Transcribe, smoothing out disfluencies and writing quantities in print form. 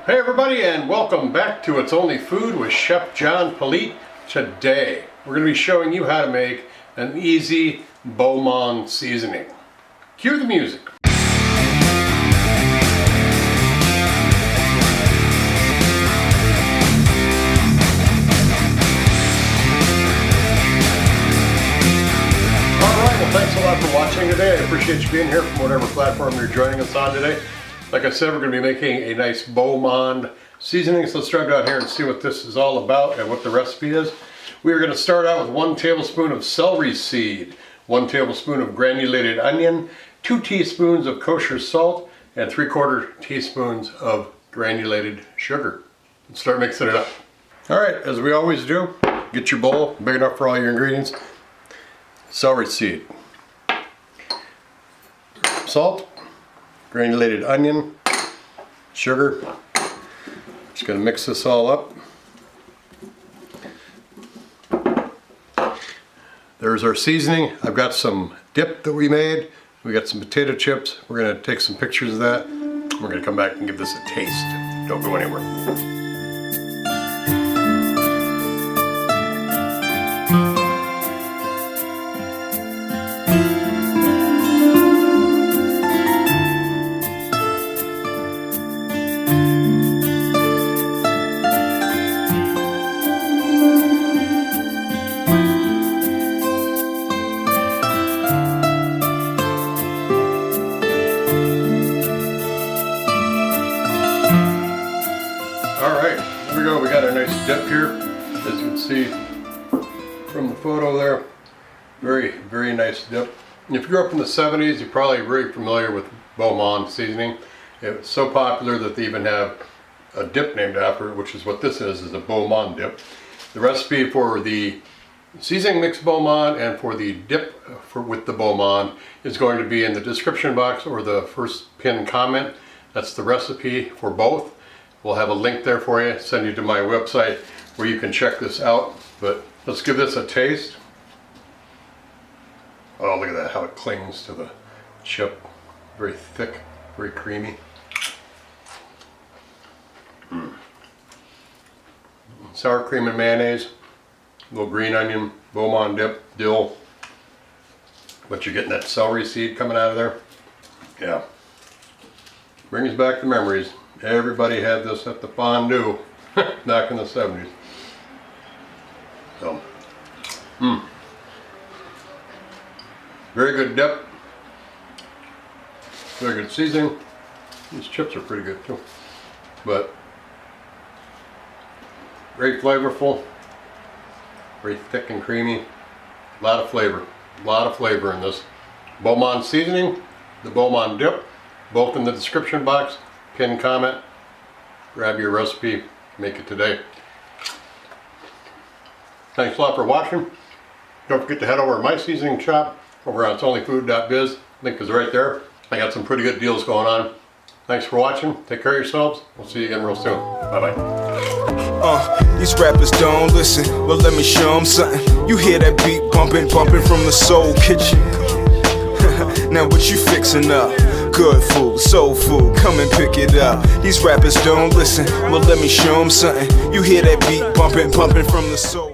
Hey everybody, and welcome back to It's Only Food with Chef John Politte. Today we're going to be showing you how to make an easy Beau Monde seasoning. Cue the music. Alright, well thanks a lot for watching today. I appreciate you being here from whatever platform you're joining us on today. Like I said, we're going to be making a nice Beau Monde seasoning, so let's drive down here and see what this is all about and what the recipe is. We are going to start out with 1 tablespoon of celery seed, 1 tablespoon of granulated onion, 2 teaspoons of kosher salt, and 3/4 teaspoons of granulated sugar. Let's start mixing it up. Alright, as we always do, get your bowl big enough for all your ingredients. Celery seed, salt, granulated onion, sugar. Just going to mix this all up. There's our seasoning. I've got some dip that we made. We got some potato chips. We're going to take some pictures of that. We're going to come back and give this a taste. Don't go anywhere. Alright, here we go. We got our nice dip here. As you can see from the photo there. Very, very nice dip. And if you grew up in the 70s, you're probably very familiar with Beau Monde seasoning. It's so popular that they even have a dip named after it, which is what this is a Beau Monde dip. The recipe for the seasoning mix Beau Monde and for the dip with the Beau Monde is going to be in the description box or the first pinned comment. That's the recipe for both. We'll have a link there for you, send you to my website where you can check this out. But let's give this a taste. Oh, look at that, how it clings to the chip. Very thick, very creamy. Sour cream and mayonnaise, a little green onion, Beau Monde dip, dill. But you're getting that celery seed coming out of there. Yeah. Brings back the memories. Everybody had this at the fondue back in the 70s. So, very good dip. Very good seasoning. These chips are pretty good too. But very flavorful. Very thick and creamy. A lot of flavor. A lot of flavor in this. Beau Monde seasoning, the Beau Monde dip, both in the description box. Pin comment, grab your recipe, make it today. Thanks a lot for watching. Don't forget to head over to my seasoning shop over on itsonlyfood.biz. Link is right there. I got some pretty good deals going on. Thanks for watching. Take care of yourselves. We'll see you again real soon. Bye bye. These rappers don't listen. Well, let me show them something. You hear that beat bumping from the soul kitchen. Now what you fixing up? Good food, soul food, come and pick it up. These rappers don't listen, well let me show them something. You hear that beat bumping from the soul.